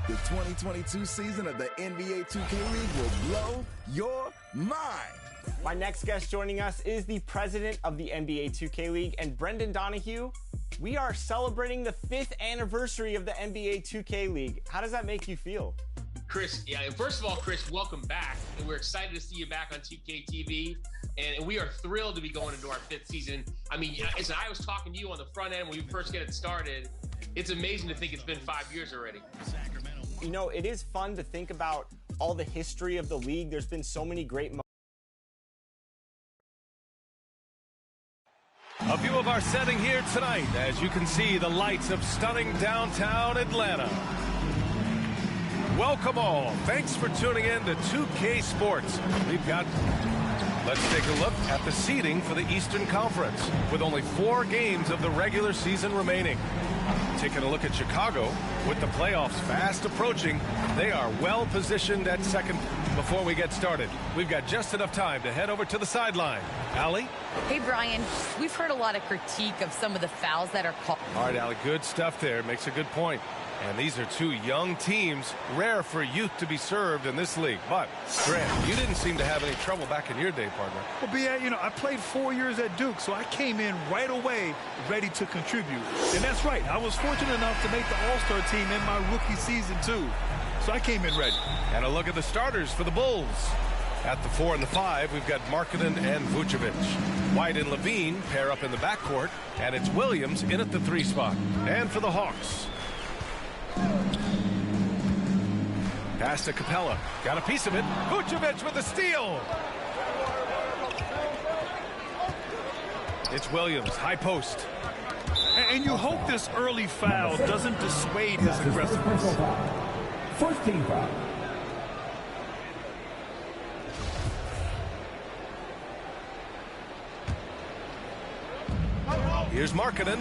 The 2022 season of the NBA 2K League will blow your mind. My next guest joining us is the president of the NBA 2K League, and Brendan Donahue. We are celebrating the 5th anniversary of the NBA 2K League. How does that make you feel? Chris, first of all, Chris, welcome back. And we're excited to see you back on 2K TV. And we are thrilled to be going into our 5th season. I mean, as I was talking to you on the front end when we first get it started, it's amazing to think it's been 5 years already. You know, it is fun to think about all the history of the league. There's been so many great moments. A view of our setting here tonight. As you can see, the lights of stunning downtown Atlanta. Welcome all. Thanks for tuning in to 2K Sports. Let's take a look at the seeding for the Eastern Conference with only 4 games of the regular season remaining. Taking a look at Chicago, with the playoffs fast approaching, they are well positioned at second. Before we get started, we've got just enough time to head over to the sideline. Allie? Hey, Brian. We've heard a lot of critique of some of the fouls that are called. All right, Allie, good stuff there. Makes a good point. And these are 2 young teams, rare for youth to be served in this league. But, Grant, you didn't seem to have any trouble back in your day, partner. Well, BA, I played 4 years at Duke, so I came in right away ready to contribute. And that's right. I was fortunate enough to make the All-Star team in my rookie season, too. So I came in ready. And a look at the starters for the Bulls. At the 4 and the 5, we've got Markkanen and Vucevic. White and Levine pair up in the backcourt, and it's Williams in at the 3 spot. And for the Hawks, pass to Capella. Got a piece of it. Vucevic with a steal. It's Williams, high post. And you hope this early foul doesn't dissuade his aggressiveness. First team foul. Here's Markkanen.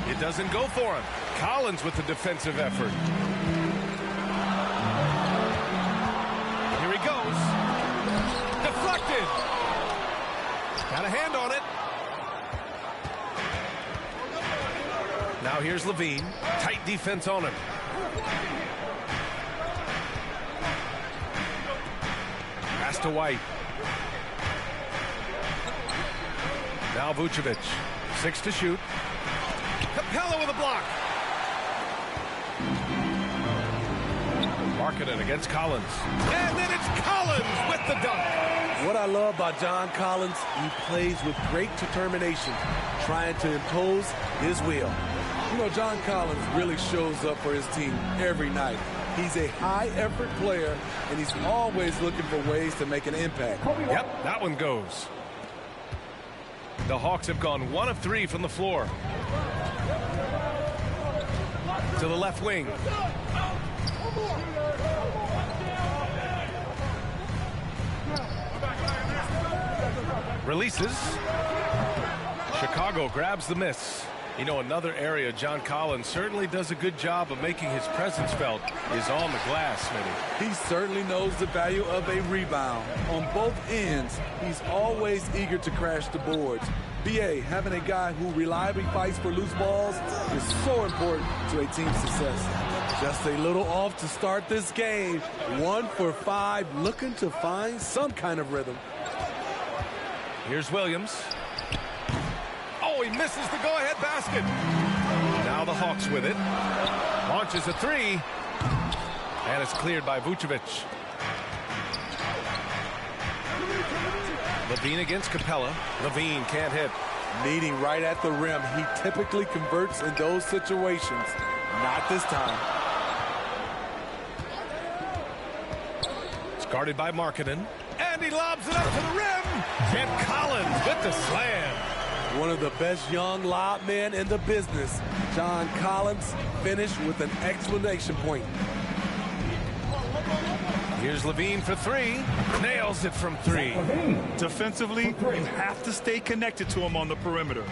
It doesn't go for him. Collins with the defensive effort. Here he goes. Deflected. Got a hand on it. Now here's Levine. Tight defense on him. Pass to White. Now Vucevic. 6 to shoot. Capella with a block. Markkanen against Collins. And then it's Collins with the dunk. What I love about John Collins, he plays with great determination, trying to impose his will. John Collins really shows up for his team every night. He's a high-effort player, and he's always looking for ways to make an impact. Yep, that one goes. The Hawks have gone 1 of 3 from the floor. To the left wing. Releases. Chicago grabs the miss. Another area John Collins certainly does a good job of making his presence felt is on the glass, Smitty. He certainly knows the value of a rebound. On both ends, he's always eager to crash the boards. BA, having a guy who reliably fights for loose balls is so important to a team's success. Just a little off to start this game. 1 for 5, looking to find some kind of rhythm. Here's Williams. Oh, he misses the go-ahead basket. Now the Hawks with it. Launches a 3. And it's cleared by Vucevic. Levine against Capella. Levine can't hit. Meeting right at the rim. He typically converts in those situations. Not this time. It's guarded by Markkanen. And he lobs it up to the rim. And Collins with the slam. One of the best young lob men in the business. John Collins finished with an exclamation point. Here's Levine for 3. Nails it from 3. Defensively, you have to stay connected to him on the perimeter.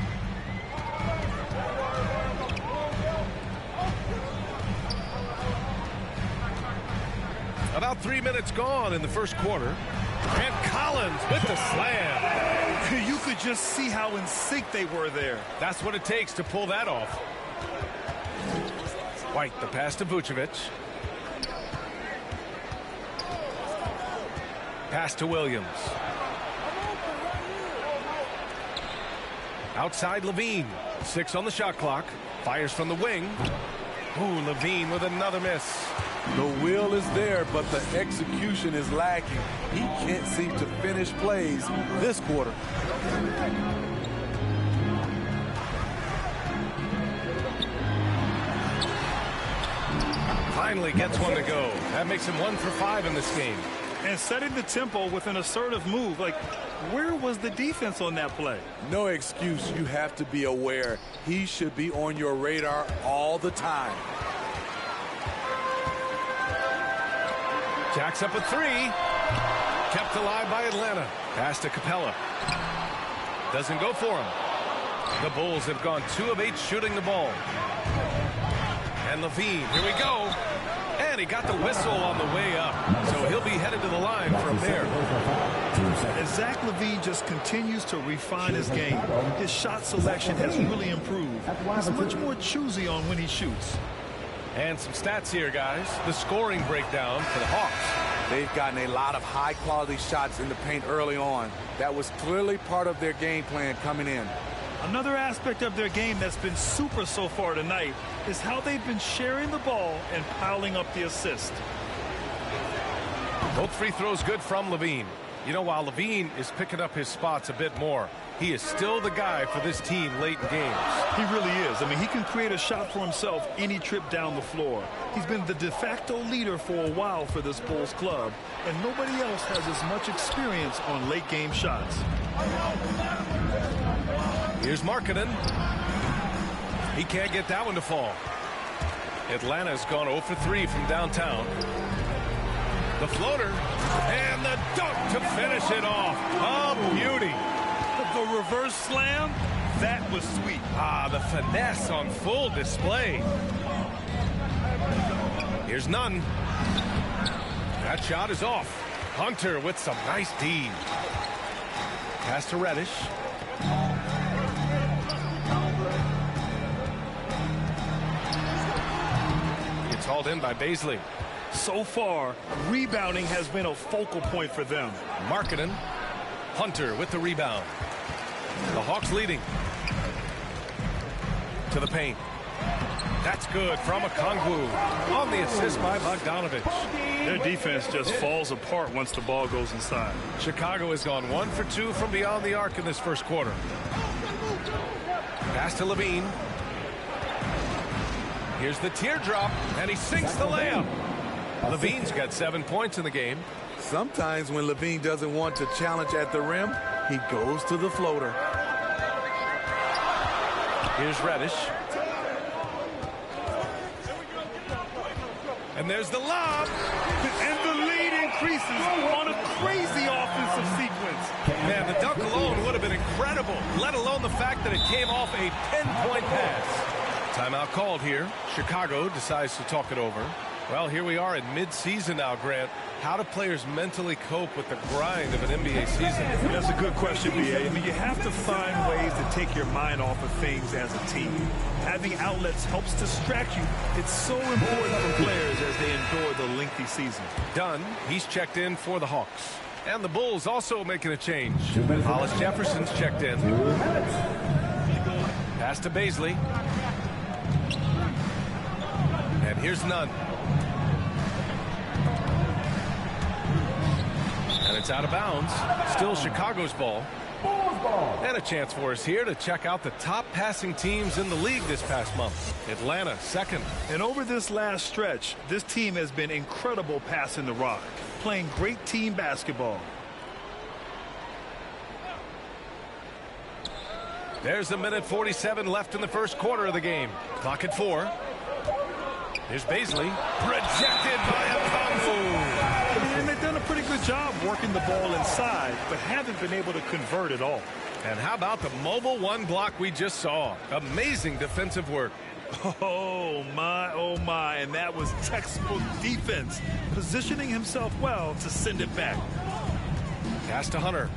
About 3 minutes gone in the first quarter. And Collins with the slam. You could just see how in sync they were there. That's what it takes to pull that off. White, the pass to Vucevic. Pass to Williams. Outside Levine. 6 on the shot clock. Fires from the wing. Ooh, Levine with another miss. The will is there, but the execution is lacking. He can't seem to finish plays this quarter. Finally gets one to go. That makes him 1 for 5 in this game. And setting the tempo with an assertive move. Like, where was the defense on that play? No excuse. You have to be aware. He should be on your radar all the time. Jacks up a 3. Kept alive by Atlanta. Pass to Capella. Doesn't go for him. The Bulls have gone 2 of 8 shooting the ball. And Levine, here we go. And he got the whistle on the way up. So he'll be headed to the line for a pair. And Zach LaVine just continues to refine his game. His shot selection has really improved. He's much more choosy on when he shoots. And some stats here, guys. The scoring breakdown for the Hawks. They've gotten a lot of high-quality shots in the paint early on. That was clearly part of their game plan coming in. Another aspect of their game that's been super so far tonight is how they've been sharing the ball and piling up the assist. Both free throws good from Levine. You know, while Levine is picking up his spots a bit more, he is still the guy for this team late in games. He really is. I mean, he can create a shot for himself any trip down the floor. He's been the de facto leader for a while for this Bulls club, and nobody else has as much experience on late game shots. Here's Markkanen. He can't get that one to fall. Atlanta's gone 0 for 3 from downtown. The floater and the dunk to finish it off. A beauty. The reverse slam, that was sweet. Ah, the finesse on full display. Here's Nunn. That shot is off. Hunter with some nice D. Pass to Reddish. It's hauled in by Baisley. So far, rebounding has been a focal point for them. Markkanen. Hunter with the rebound. The Hawks leading. To the paint. That's good from Okongwu. On the assist by Bogdanovich. Their defense just falls apart once the ball goes inside. Chicago has gone 1 for 2 from beyond the arc in this first quarter. Pass to Levine. Here's the teardrop, and he sinks the layup. Levine's got 7 points in the game. Sometimes when Levine doesn't want to challenge at the rim, he goes to the floater. Here's Reddish. And there's the lob. And the lead increases on a crazy offensive sequence. Man, the dunk alone would have been incredible, let alone the fact that it came off a 10-point pass. Timeout called here. Chicago decides to talk it over. Well, here we are in mid-season now, Grant. How do players mentally cope with the grind of an NBA season? That's a good question, B.A. I mean, you have to find ways to take your mind off of things as a team. Having outlets helps distract you. It's so important for players as they endure the lengthy season. Dunn, he's checked in for the Hawks. And the Bulls also making a change. Hollis Jefferson's checked in. Pass to Baisley. And here's Nunn. And it's out of bounds. Still Chicago's ball. And a chance for us here to check out the top passing teams in the league this past month. Atlanta, second. And over this last stretch, this team has been incredible passing the rock, playing great team basketball. There's a minute 47 left in the first quarter of the game. Clock at 4. Here's Baisley. Rejected by Okongwu. And they've done a pretty good job working the ball inside, but haven't been able to convert at all. And how about the mobile one block we just saw? Amazing defensive work. Oh my, and that was textbook defense, positioning himself well to send it back. Pass to Hunter.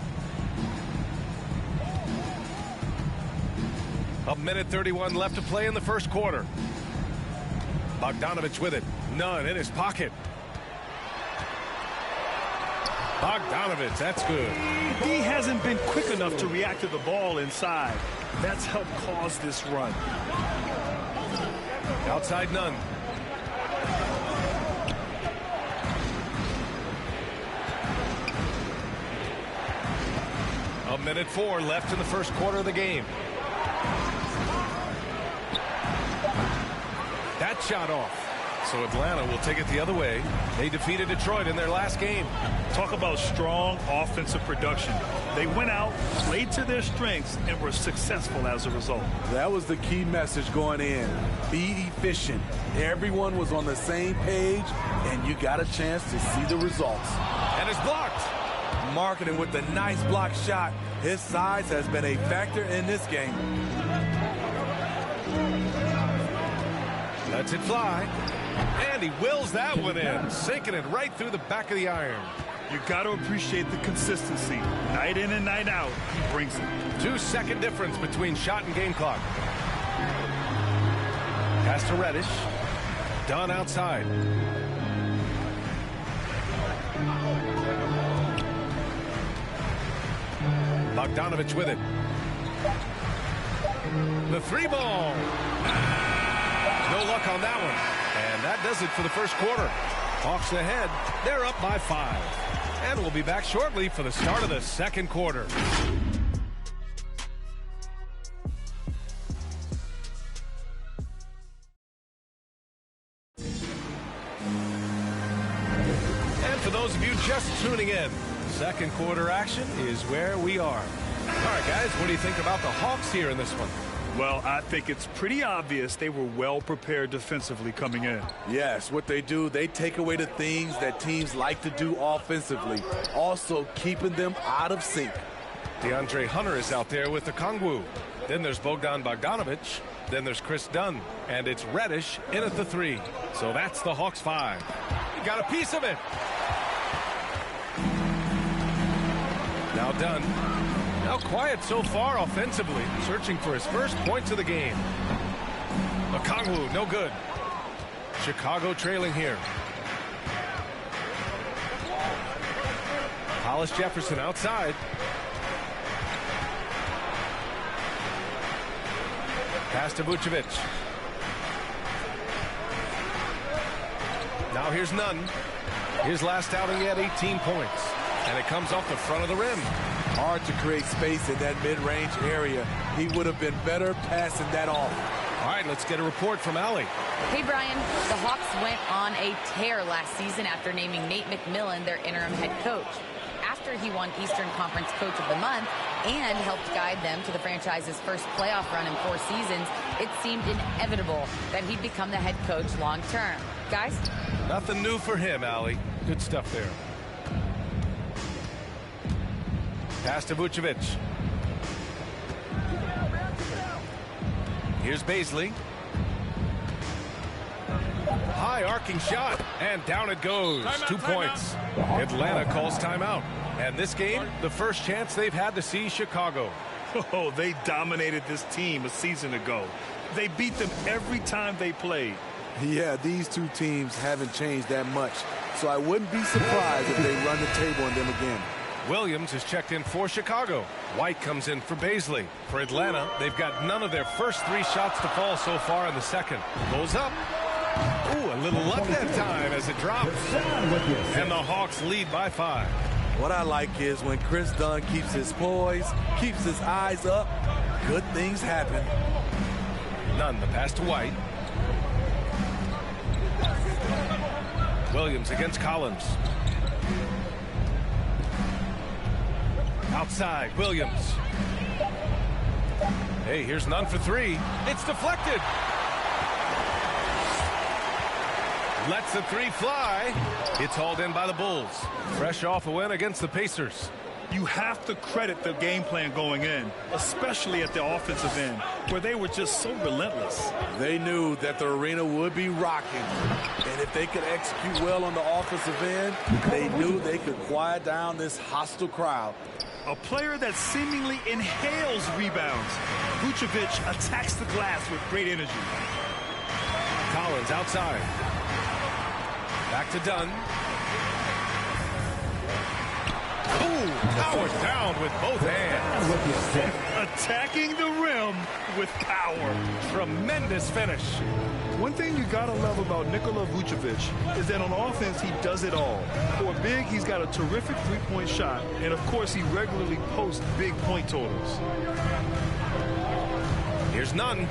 A minute 31 left to play in the first quarter. Bogdanovich with it. None in his pocket. Bogdanovich, that's good. He hasn't been quick enough to react to the ball inside. That's helped cause this run. Outside Nunn. A minute 4 left in the first quarter of the game. That shot off. So Atlanta will take it the other way. They defeated Detroit in their last game. Talk about strong offensive production. They went out, played to their strengths, and were successful as a result. That was the key message going in. Be efficient. Everyone was on the same page, and you got a chance to see the results. And it's blocked. Marketing with the nice block shot. His size has been a factor in this game. Lets it fly. And he wills that one in, sinking it right through the back of the iron. You got to appreciate the consistency. Night in and night out, he brings it. 2-second difference between shot and game clock. Pass to Reddish. Dunn outside. Bogdanovich with it. The 3-ball. No luck on that one. And that does it for the first quarter. Hawks ahead. They're up by 5. And we'll be back shortly for the start of the second quarter. And for those of you just tuning in, second quarter action is where we are. All right, guys, what do you think about the Hawks here in this one? Well, I think it's pretty obvious they were well prepared defensively coming in. Yes, what they do, they take away the things that teams like to do offensively, also keeping them out of sync. DeAndre Hunter is out there with the Kongwu. Then there's Bogdan Bogdanovich. Then there's Chris Dunn. And it's Reddish in at the 3. So that's the Hawks 5. He got a piece of it. Now Dunn. Now quiet so far offensively, searching for his first points of the game. Okongwu, no good. Chicago trailing here. Hollis Jefferson outside. Pass to Vucevic. Now here's Nunn. His last outing, he had 18 points. And it comes off the front of the rim. Hard to create space in that mid-range area. He would have been better passing that off. All right, let's get a report from Allie. Hey, Brian. The Hawks went on a tear last season after naming Nate McMillan their interim head coach. After he won Eastern Conference Coach of the Month and helped guide them to the franchise's first playoff run in 4 seasons, it seemed inevitable that he'd become the head coach long-term. Guys? Nothing new for him, Allie. Good stuff there. Pass to Vucevic. Here's Baisley. High arcing shot, and down it goes. 2 points. Atlanta calls timeout. And this game, the first chance they've had to see Chicago. Oh, they dominated this team a season ago. They beat them every time they played. Yeah, these two teams haven't changed that much, so I wouldn't be surprised if they run the table on them again. Williams is checked in for Chicago. White comes in for Baisley. For Atlanta, they've got none of their first 3 shots to fall so far in the second. Goes up. Ooh, a little luck that time as it drops. And the Hawks lead by 5. What I like is when Chris Dunn keeps his poise, keeps his eyes up, good things happen. Nunn, the pass to White. Williams against Collins. Outside, Williams. Hey, here's Nunn for 3. It's deflected. Lets the 3 fly. It's hauled in by the Bulls. Fresh off a win against the Pacers. You have to credit the game plan going in, especially at the offensive end, where they were just so relentless. They knew that the arena would be rocking, and if they could execute well on the offensive end, they knew they could quiet down this hostile crowd. A player that seemingly inhales rebounds. Vucevic attacks the glass with great energy. Collins outside. Back to Dunn. Ooh, power down with both hands. Attacking the rim with power. Tremendous finish. One thing you gotta love about Nikola Vucevic is that on offense he does it all. For a big, he's got a terrific three-point shot, and of course he regularly posts big point totals. Here's Nunn.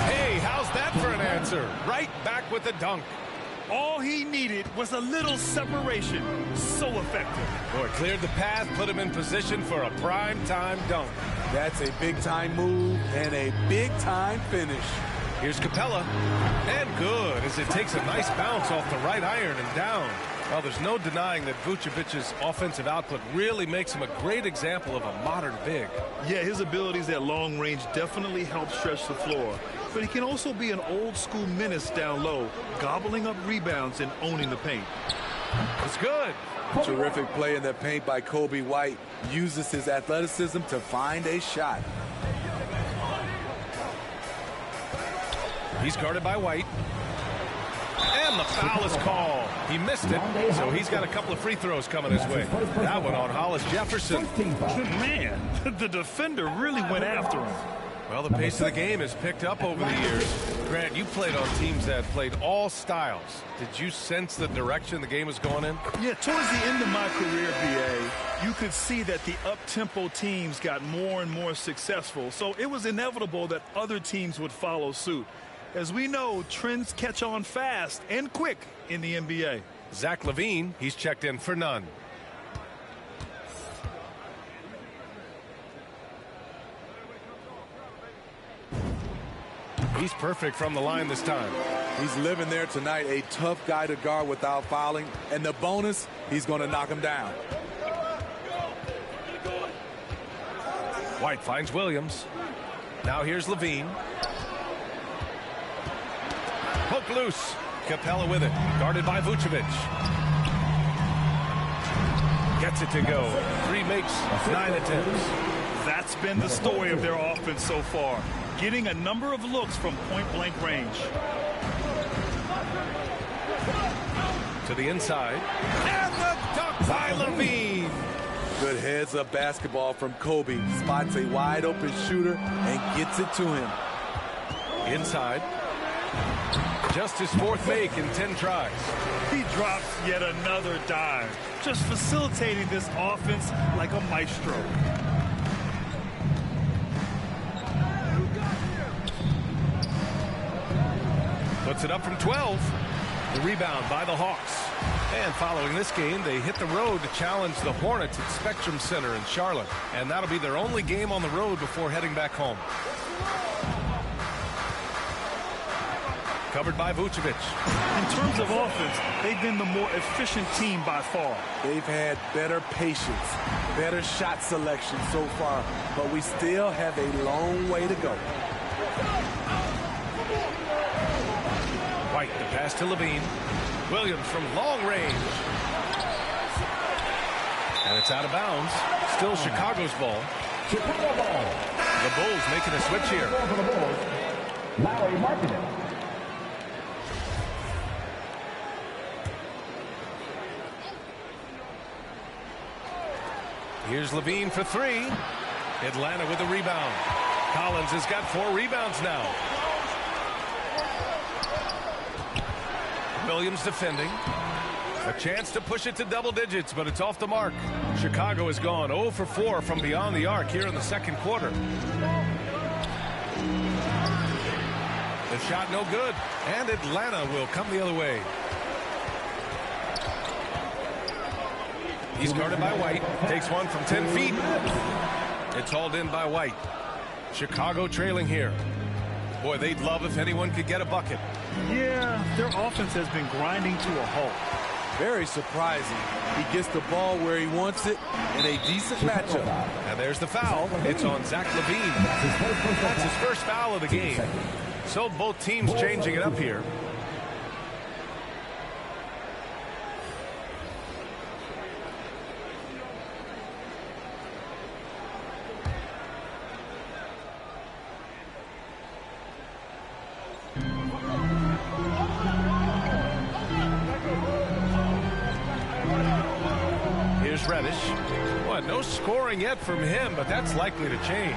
Hey, how's that for an answer? Right back with the dunk. All he needed was a little separation. So effective. Boy, cleared the path, put him in position for a prime-time dunk. That's a big-time move and a big-time finish. Here's Capella. And good, as it takes a nice bounce off the right iron and down. Well, there's no denying that Vucevic's offensive output really makes him a great example of a modern big. Yeah, his abilities at long range definitely help stretch the floor. But he can also be an old-school menace down low, gobbling up rebounds and owning the paint. It's good. Terrific play in the paint by Kobe White. Uses his athleticism to find a shot. He's guarded by White. And the foul is called. He missed it, so he's got a couple of free throws coming his way. That one on Hollis Jefferson. Man, the defender really went after him. Well, the pace of the game has picked up over the years. Grant, you played on teams that played all styles. Did you sense the direction the game was going in? Yeah, towards the end of my career, BA, you could see that the up-tempo teams got more and more successful. So it was inevitable that other teams would follow suit. As we know, trends catch on fast and quick in the NBA. Zach LaVine, he's checked in for none. He's perfect from the line this time. He's living there tonight, a tough guy to guard without fouling. And the bonus, he's going to knock him down. White finds Williams. Now here's LaVine. Poke loose. Capella with it. Guarded by Vucevic. Gets it to go. 3 makes 9 attempts. That's been the story of their offense so far. Getting a number of looks from point-blank range. To the inside. And the dunk by LaVine. Good heads-up basketball from Kobe. Spots a wide-open shooter and gets it to him. Inside. Just his 4th make in 10 tries. He drops yet another dive. Just facilitating this offense like a maestro. Puts it up from 12. The rebound by the Hawks. And following this game, they hit the road to challenge the Hornets at Spectrum Center in Charlotte. And that'll be their only game on the road before heading back home. Covered by Vucevic. In terms of offense, they've been the more efficient team by far. They've had better patience, better shot selection so far, but we still have a long way to go. White, the pass to LaVine. Williams from long range. And it's out of bounds. Still Chicago's ball. The Bulls making a switch here. Larry Marketing. Here's LaVine for 3. Atlanta with the rebound. Collins has got 4 rebounds now. Williams defending. A chance to push it to double digits, but it's off the mark. Chicago has gone 0 for 4 from beyond the arc here in the second quarter. The shot no good, and Atlanta will come the other way. He's guarded by White. Takes one from 10 feet. It's hauled in by White. Chicago trailing here. Boy, they'd love if anyone could get a bucket. Yeah, their offense has been grinding to a halt. Very surprising. He gets the ball where he wants it in a decent matchup. And there's the foul. It's on Zach LaVine. That's his first foul of the game. So both teams changing it up here. Here's Reddish. Well, no scoring yet from him, but that's likely to change.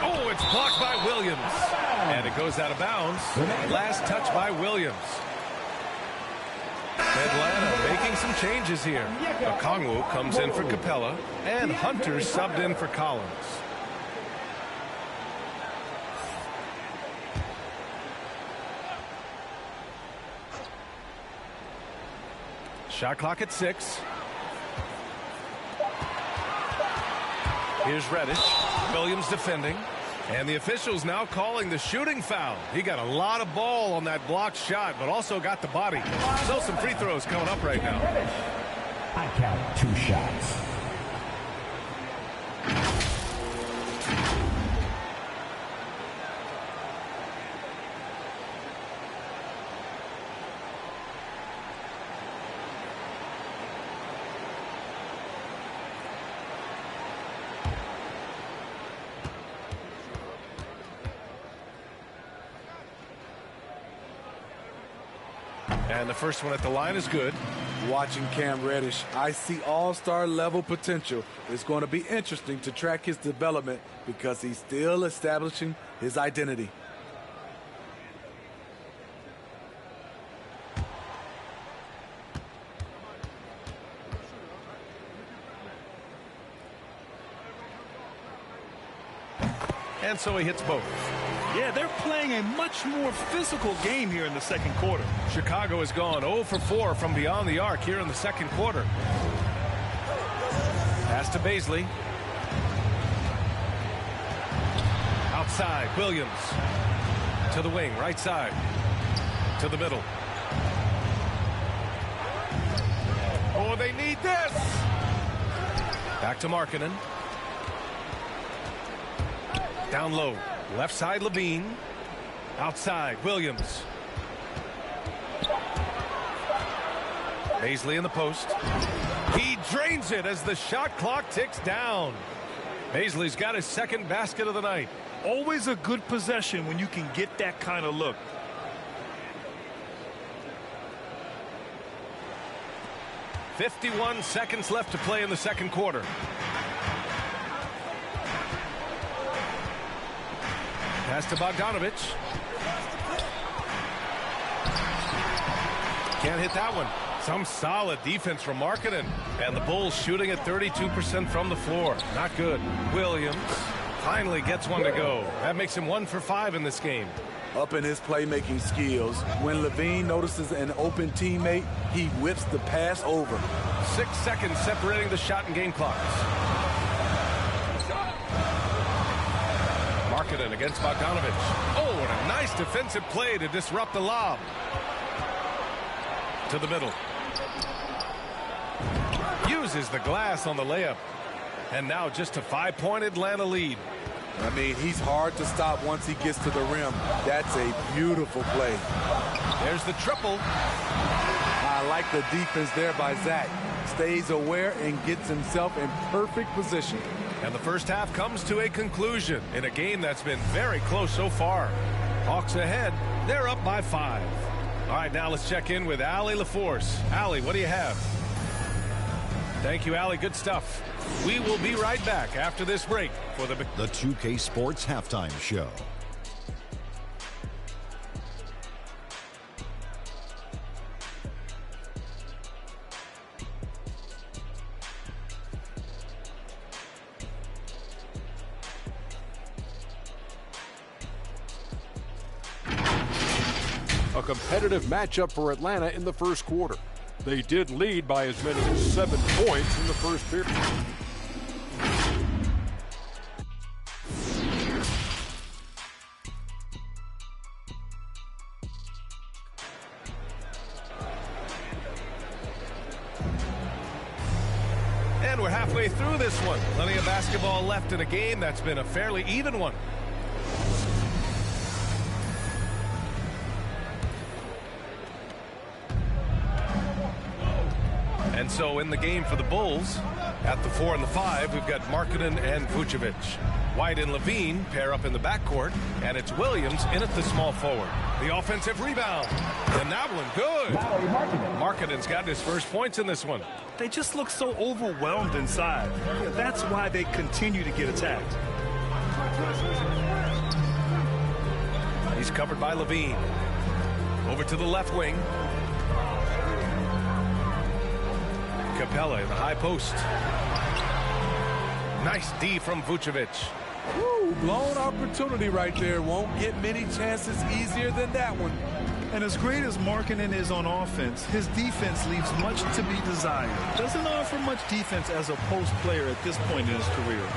Oh, it's blocked by Williams. And it goes out of bounds. Last touch by Williams. Atlanta making some changes here. Okongwu comes in for Capella, and Hunter subbed in for Collins. Shot clock at 6. Here's Reddish. Williams defending. And the officials now calling the shooting foul. He got a lot of ball on that blocked shot, but also got the body. So some free throws coming up right now. I count 2 shots. And the first one at the line is good. Watching Cam Reddish, I see all-star level potential. It's going to be interesting to track his development because he's still establishing his identity. And so he hits both. Yeah, they're playing a much more physical game here in the second quarter. Chicago has gone 0 for 4 from beyond the arc here in the second quarter. Pass to Baisley. Outside, Williams. To the wing, right side. To the middle. Oh, they need this! Back to Markkanen. Down low. Left side, Levine. Outside, Williams. Baisley in the post. He drains it as the shot clock ticks down. Baisley's got his second basket of the night. Always a good possession when you can get that kind of look. .51 seconds left to play in the second quarter. Pass to Bogdanovich. Can't hit that one. Some solid defense from Markkanen. And the Bulls shooting at 32% from the floor. Not good. Williams finally gets one to go. That makes him 1 for 5 in this game. Up in his playmaking skills, when Levine notices an open teammate, he whips the pass over. 6 seconds separating the shot and game clocks. Markkanen against Bogdanovich. Oh, and a nice defensive play to disrupt the lob. To the middle. Uses the glass on the layup. And now just a 5-point Atlanta lead. I mean, he's hard to stop once he gets to the rim. That's a beautiful play. There's the triple. I like the defense there by Zach. Stays aware and gets himself in perfect position. And the first half comes to a conclusion in a game that's been very close so far. Hawks ahead. They're up by 5. All right, now let's check in with Allie LaForce. Allie, what do you have? Thank you, Allie. Good stuff. We will be right back after this break for the 2K Sports Halftime Show. A competitive matchup for Atlanta in the first quarter. They did lead by as many as 7 points in the first period. And we're halfway through this one. Plenty of basketball left in a game that's been a fairly even one. And so in the game for the Bulls, At the 4 and the 5, we've got Markkanen and Vucevic. White and Levine pair up in the backcourt, and it's Williams in at the small forward. The offensive rebound, and that one good. Markkanen's got his first points in this one. They just look so overwhelmed inside. That's why they continue to get attacked. He's covered by Levine. Over to the left wing. Capella in the high post. Nice D from Vucevic. Woo, blown opportunity right there. Won't get many chances easier than that one. And as great as Markkanen is on offense, his defense leaves much to be desired. Doesn't offer much defense as a post player at this point in his career.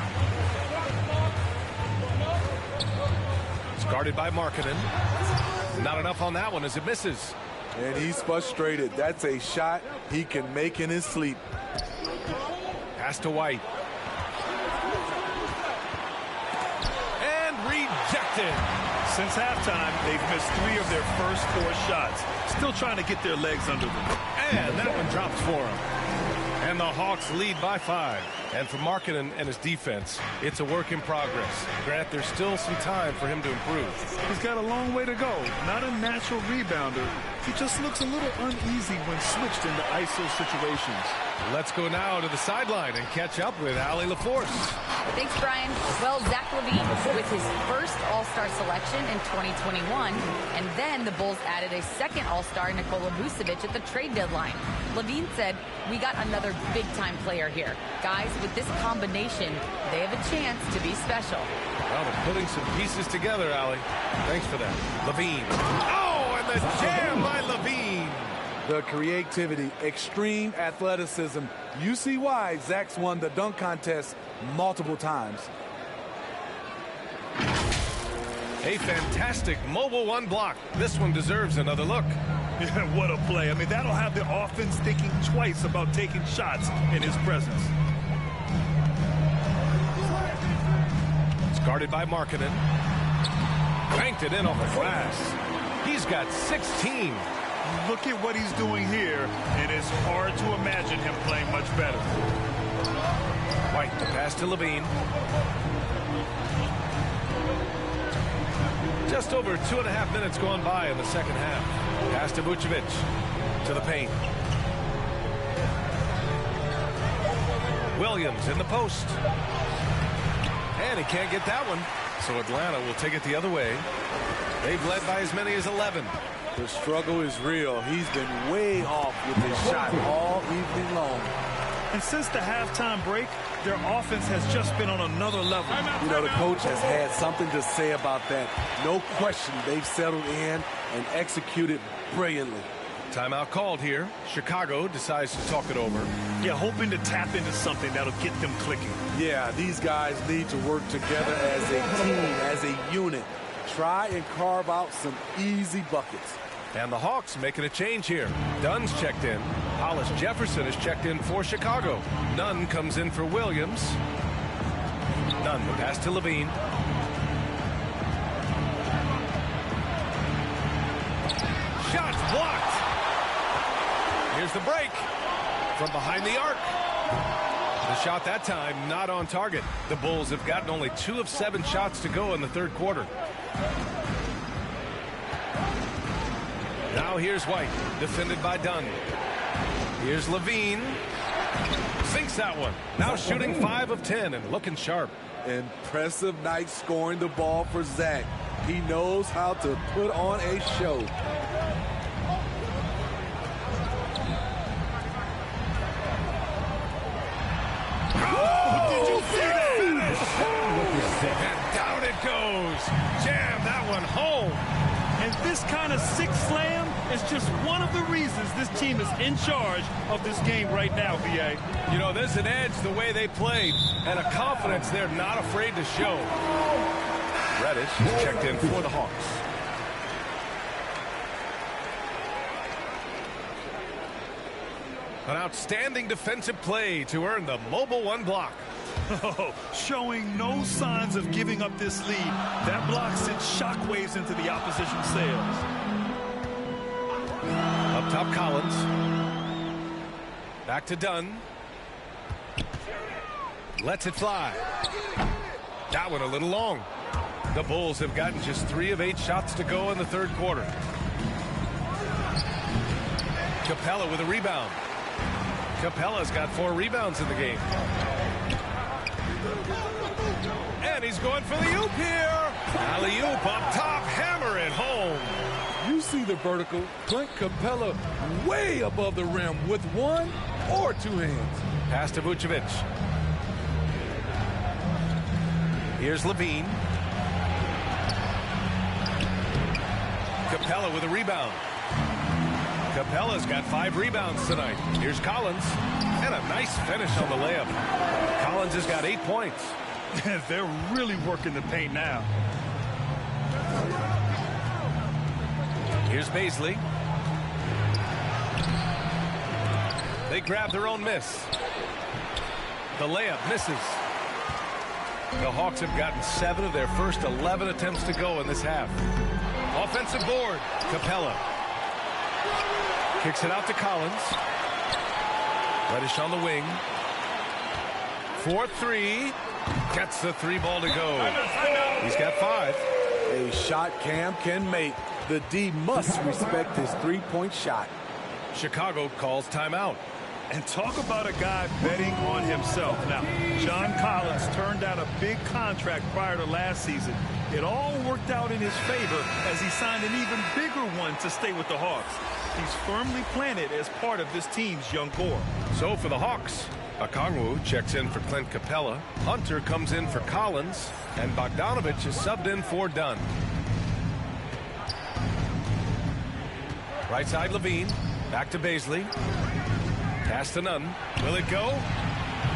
It's guarded by Markkanen. Not enough on that one as it misses. And he's frustrated. That's a shot he can make in his sleep. Pass to White. And rejected. Since halftime, they've missed 3 of their first 4 shots. Still trying to get their legs under them. And that one drops for him. And the Hawks lead by 5. And for Markkanen and his defense, it's a work in progress. Grant, there's still some time for him to improve. He's got a long way to go. Not a natural rebounder. He just looks a little uneasy when switched into ISO situations. Let's go now to the sideline and catch up with Allie LaForce. Thanks, Brian. Well, Zach LaVine with his first All-Star selection in 2021, and then the Bulls added a second All-Star, Nikola Vucevic, at the trade deadline. LaVine said, "We got another big-time player here. Guys, with this combination, they have a chance to be special." Well, they're putting some pieces together, Allie. Thanks for that. LaVine. Oh, and the jam by LaVine. The creativity, extreme athleticism. You see why Zach's won the dunk contest multiple times. A fantastic mobile 1 block. This one deserves another look. Yeah, what a play. I mean, that'll have the offense thinking twice about taking shots in his presence. It's guarded by Markkanen. Banked it in off the glass. He's got 16. Look at what he's doing here, and it's hard to imagine him playing much better. White, the pass to Levine. Just over 2.5 minutes gone by in the second half. Pass to Vucevic. To the paint. Williams in the post. And he can't get that one. So Atlanta will take it the other way. They've led by as many as 11. The struggle is real. He's been way off with his shot all evening long. And since the halftime break, their offense has just been on another level. You know, the coach has had something to say about that. No question, they've settled in and executed brilliantly. Timeout called here. Chicago decides to talk it over. Yeah, hoping to tap into something that'll get them clicking. Yeah, these guys need to work together as a team, as a unit. Try and carve out some easy buckets. And the Hawks making a change here. Dunn's checked in. Hollis Jefferson is checked in for Chicago. Nunn comes in for Williams. Nunn, the pass to Levine. Shots blocked. Here's the break from behind the arc. The shot that time not on target. The Bulls have gotten only 2 of 7 shots to go in the third quarter. Now here's White, defended by Dunn. Here's Levine. Sinks that one. Now shooting 5 of 10 and looking sharp. Impressive night scoring the ball for Zach. He knows how to put on a show. Oh, did you see that finish? And down it goes. Jam that one home. And this kind of sick slam is just one of the reasons this team is in charge of this game right now, VA. You know, there's an edge the way they played and a confidence they're not afraid to show. Reddish is checked in for the Hawks. An outstanding defensive play to earn the mobile 1 block. Oh, showing no signs of giving up this lead. That block sent shockwaves into the opposition sails. Up top, Collins. Back to Dunn. Lets it fly. That one a little long. The Bulls have gotten just 3 of 8 shots to go in the third quarter. Capella with a rebound. Capella's got 4 rebounds in the game. And he's going for the oop here. Alley-oop up top, hammer it home. You see the vertical. Clint Capella way above the rim with 1 or 2 hands. Pass to Vucevic. Here's Levine. Capella with a rebound. Capella's got 5 rebounds tonight. Here's Collins. And a nice finish on the layup. Collins has got 8 points. They're really working the paint now. Here's Baisley. They grab their own miss. The layup misses. The Hawks have gotten 7 of their first 11 attempts to go in this half. Offensive board. Capella. Kicks it out to Collins. Reddish on the wing. 4-3. Gets the 3 ball to go. He's got 5. A shot Cam can make. The D must respect his 3-point shot. Chicago calls timeout. And talk about a guy betting on himself. Now, John Collins turned down a big contract prior to last season. It all worked out in his favor as he signed an even bigger one to stay with the Hawks. He's firmly planted as part of this team's young core. So for the Hawks, Okongwu checks in for Clint Capella. Hunter comes in for Collins. And Bogdanovich is subbed in for Dunn. Right side Levine. Back to Baisley. Pass to Nunn. Will it go?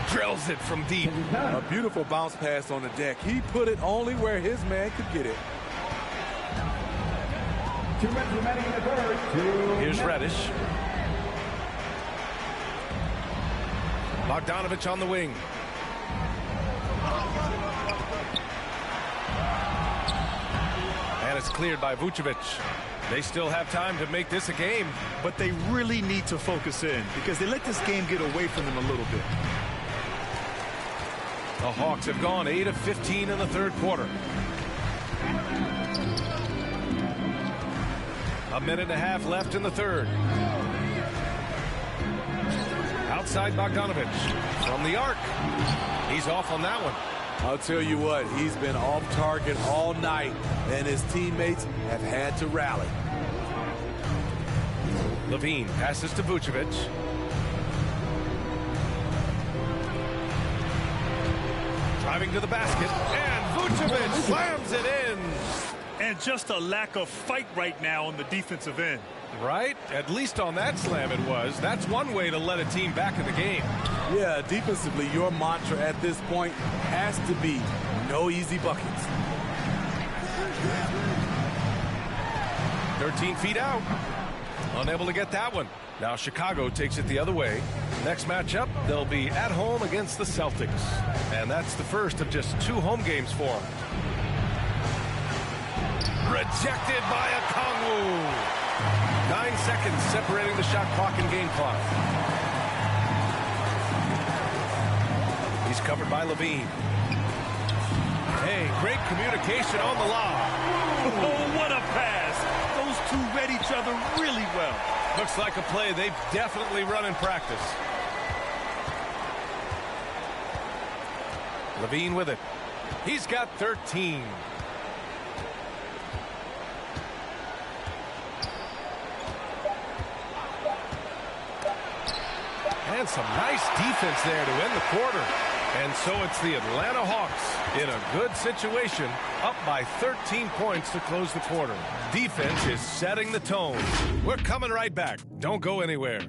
Drills it from deep. A beautiful bounce pass on the deck. He put it only where his man could get it. 2 minutes remaining in the third. Here's Reddish. Bogdanovich on the wing. And it's cleared by Vucevic. They still have time to make this a game. But they really need to focus in because they let this game get away from them a little bit. The Hawks have gone 8 of 15 in the third quarter. A minute and a half left in the third. Outside Bogdanovich. From the arc. He's off on that one. I'll tell you what, he's been off target all night, and his teammates have had to rally. Levine passes to Vucevic. Driving to the basket, and Vucevic slams it in. And just a lack of fight right now on the defensive end. Right? At least on that slam it was. That's one way to let a team back in the game. Yeah, defensively, your mantra at this point has to be no easy buckets. 13 feet out. Unable to get that one. Now Chicago takes it the other way. Next matchup, they'll be at home against the Celtics. And that's the first of just 2 home games for them. Rejected by Okongwu. 9 seconds separating the shot clock and game clock. He's covered by Levine. Hey, great communication on the lob. Oh, what a pass. Those two read each other really well. Looks like a play they've definitely run in practice. Levine with it. He's got 13. And some nice defense there to end the quarter. And so it's the Atlanta Hawks in a good situation, up by 13 points to close the quarter. Defense is setting the tone. We're coming right back. Don't go anywhere.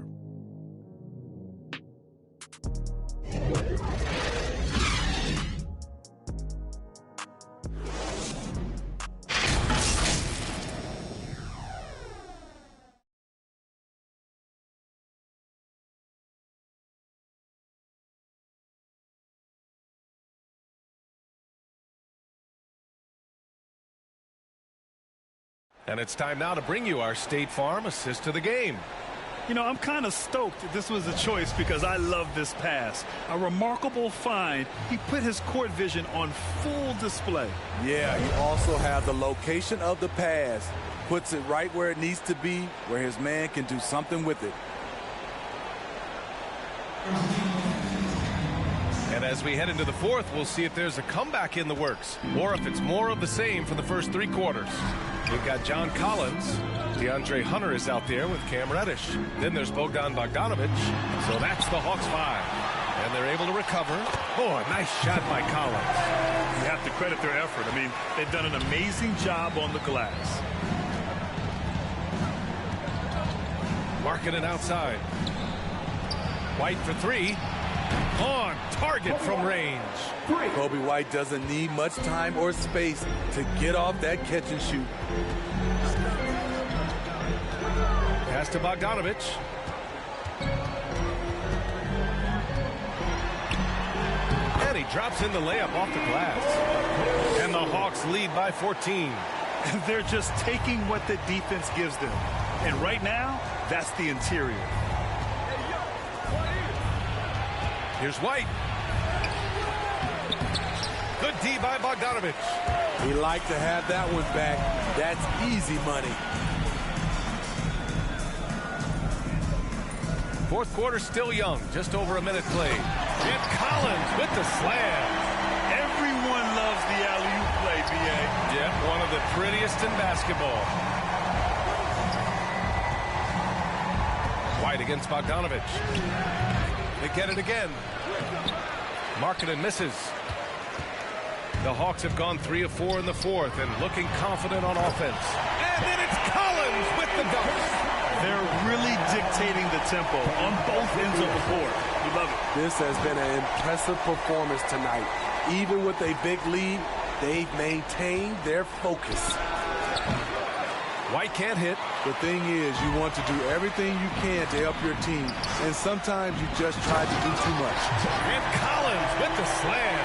And it's time now to bring you our State Farm assist to the game. You know, I'm kind of stoked that this was a choice because I love this pass. A remarkable find. He put his court vision on full display. Yeah, you also have the location of the pass. Puts it right where it needs to be, where his man can do something with it. And as we head into the fourth, we'll see if there's a comeback in the works or if it's more of the same for the first 3 quarters. We've got John Collins. DeAndre Hunter is out there with Cam Reddish. Then there's Bogdan Bogdanovic. So that's the Hawks 5. And they're able to recover. Oh, a nice shot by Collins. You have to credit their effort. I mean, they've done an amazing job on the glass. Markkanen outside. White for 3. On target from range. Kobe White doesn't need much time or space to get off that catch and shoot. Pass to Bogdanovic. And he drops in the layup off the glass. And the Hawks lead by 14. They're just taking what the defense gives them. And right now, that's the interior. Here's White. Good D by Bogdanovic. He liked to have that one back. That's easy money. Fourth quarter still young. Just over a minute played. And Collins with the slam. Everyone loves the alley-oop play, B.A. Yeah, one of the prettiest in basketball. White against Bogdanovic. They get it again. Markkanen misses. The Hawks have gone 3 of 4 in the fourth and looking confident on offense. And then it's Collins with the dunk. They're really dictating the tempo on both ends of the court. You love it. This has been an impressive performance tonight. Even with a big lead, they've maintained their focus. White can't hit. The thing is, you want to do everything you can to help your team, and sometimes you just try to do too much. And Collins with the slam.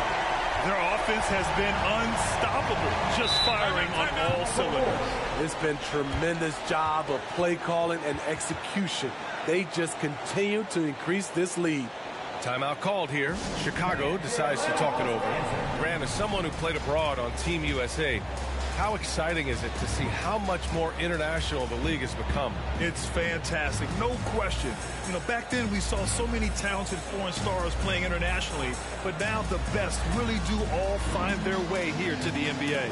Their offense has been unstoppable, just firing on all cylinders. It's been tremendous job of play calling and execution. They just continue to increase this lead. Timeout called here. Chicago decides to talk it over. Grant, as someone who played abroad on Team USA, how exciting is it to see how much more international the league has become? It's fantastic, no question. You know, back then we saw so many talented foreign stars playing internationally, but now the best really do all find their way here to the NBA.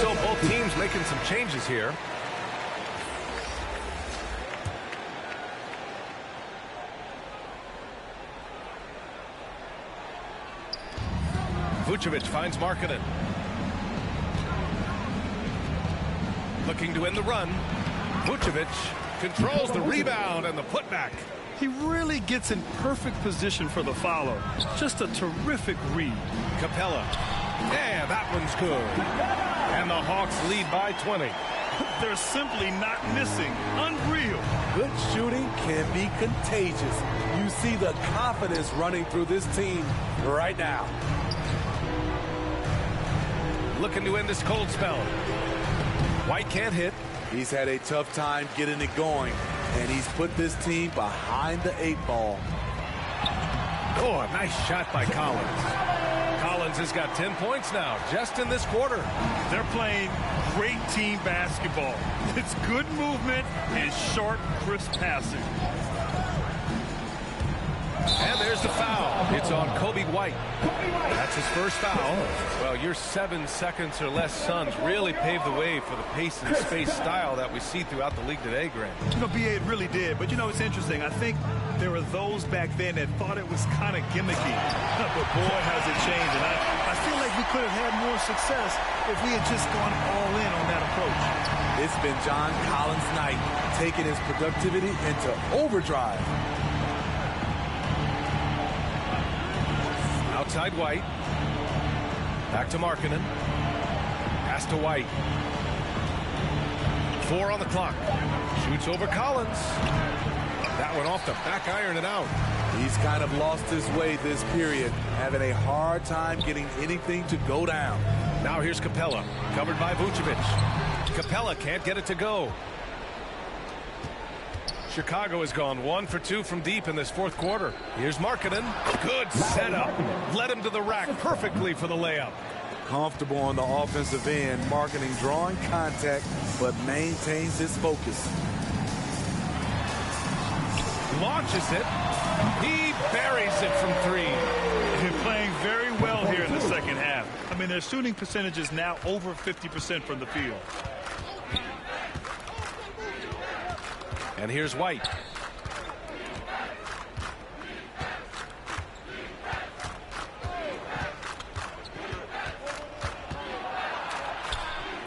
So both teams making some changes here. Vucevic finds Markkanen. Looking to end the run. Vucevic controls the rebound and the putback. He really gets in perfect position for the follow. Just a terrific read. Capella. Yeah, that one's good. And the Hawks lead by 20. They're simply not missing. Unreal. Good shooting can be contagious. You see the confidence running through this team right now. Looking to end this cold spell. White can't hit. He's had a tough time getting it going, and he's put this team behind the 8 ball. Oh, a nice shot by Collins. Collins has got 10 points now, just in this quarter. They're playing great team basketball. It's good movement and sharp, crisp passing. And there's the foul. It's on Kobe White. That's his first foul. Well, your 7 seconds or less Suns really paved the way for the pace and space style that we see throughout the league today, Grant. You know, B.A., it really did. But, you know, it's interesting. I think there were those back then that thought it was kind of gimmicky. But, boy, has it changed. And I feel like we could have had more success if we had just gone all in on that approach. It's been John Collins' night, taking his productivity into overdrive. Outside White. Back to Markkanen. Pass to White. 4 on the clock. Shoots over Collins. That one off the back iron and out. He's kind of lost his way this period, having a hard time getting anything to go down. Now here's Capella, covered by Vucevic. Capella can't get it to go. Chicago has gone 1 for 2 from deep in this fourth quarter. Here's Markkanen. Good setup. Led him to the rack perfectly for the layup. Comfortable on the offensive end, Markkanen drawing contact, but maintains his focus. Launches it. He buries it from 3. They're playing very well here in the second half. I mean, their shooting percentage is now over 50% from the field. And here's White.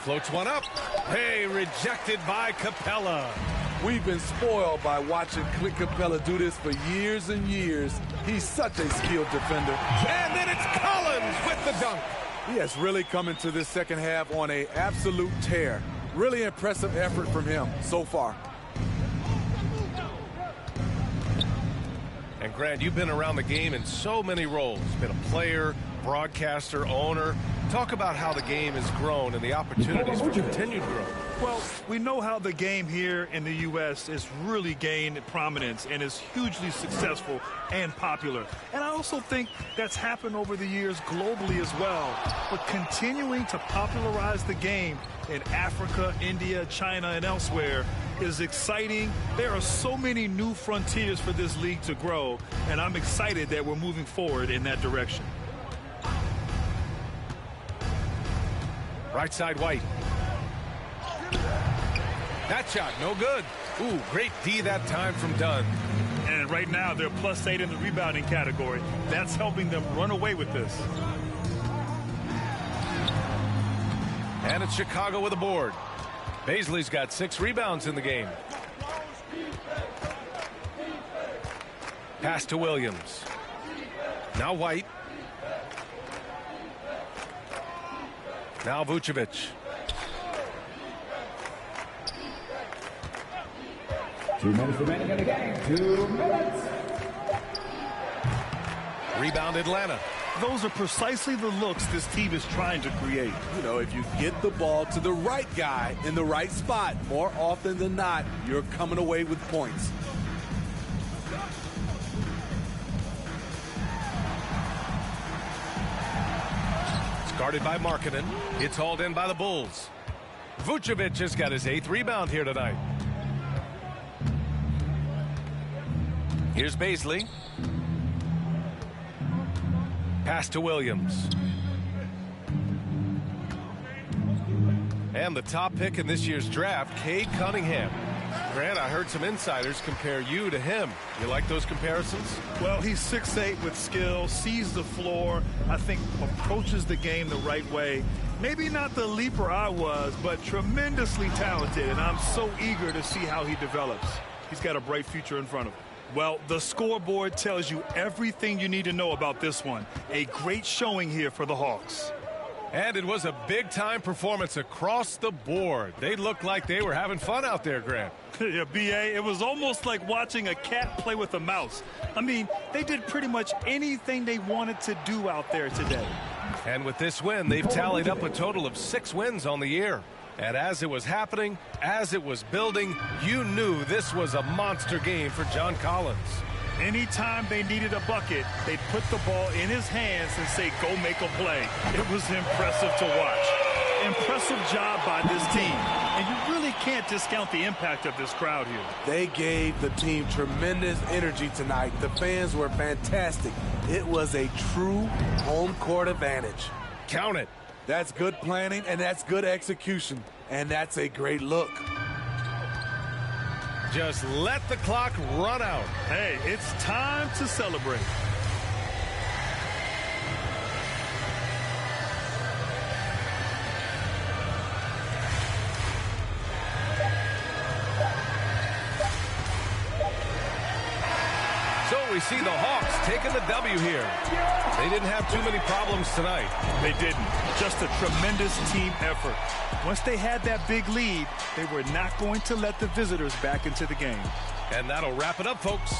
Floats one up. Hey, rejected by Capella. We've been spoiled by watching Clint Capella do this for years and years. He's such a skilled defender. And then it's Collins with the dunk. He has really come into this second half on an absolute tear. Really impressive effort from him so far. And Grant, you've been around the game in so many roles. Been a player, broadcaster, owner. Talk about how the game has grown and the opportunities for continued growth. Well, we know how the game here in the U.S. has really gained prominence and is hugely successful and popular. And I also think that's happened over the years globally as well. But continuing to popularize the game in Africa, India, China, and elsewhere is exciting. There are so many new frontiers for this league to grow, and I'm excited that we're moving forward in that direction. Right side, White. That shot, no good. Ooh, great D that time from Dunn. And right now, they're +8 in the rebounding category. That's helping them run away with this. And it's Chicago with a board. Baisley's got 6 rebounds in the game. Pass to Williams. Now White. Now Vucevic. Two minutes remaining in the game. 2 minutes. Rebound Atlanta. Those are precisely the looks this team is trying to create. You know, if you get the ball to the right guy in the right spot, more often than not, you're coming away with points. It's guarded by Markkanen. It's hauled in by the Bulls. Vucevic has got his 8th rebound here tonight. Here's Baisley. Pass to Williams. And the top pick in this year's draft, Cade Cunningham. Grant, I heard some insiders compare you to him. You like those comparisons? Well, he's 6'8" with skill, sees the floor, I think approaches the game the right way. Maybe not the leaper I was, but tremendously talented, and I'm so eager to see how he develops. He's got a bright future in front of him. Well, the scoreboard tells you everything you need to know about this one. A great showing here for the Hawks. And it was a big-time performance across the board. They looked like they were having fun out there, Grant. Yeah, B.A., it was almost like watching a cat play with a mouse. I mean, they did pretty much anything they wanted to do out there today. And with this win, they've tallied up a total of 6 wins on the year. And as it was happening, as it was building, you knew this was a monster game for John Collins. Anytime they needed a bucket, they'd put the ball in his hands and say, go make a play. It was impressive to watch. Impressive job by this team. And you really can't discount the impact of this crowd here. They gave the team tremendous energy tonight. The fans were fantastic. It was a true home court advantage. Count it. That's good planning, and that's good execution. And that's a great look. Just let the clock run out. Hey, it's time to celebrate. So we we see the Hawks taking the W here. They didn't have too many problems tonight. They didn't. Just a tremendous team effort. Once they had that big lead, they were not going to let the visitors back into the game. And that'll wrap it up, folks.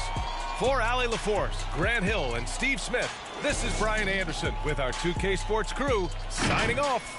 For Allie LaForce, Grant Hill, and Steve Smith, this is Brian Anderson with our 2K Sports crew signing off.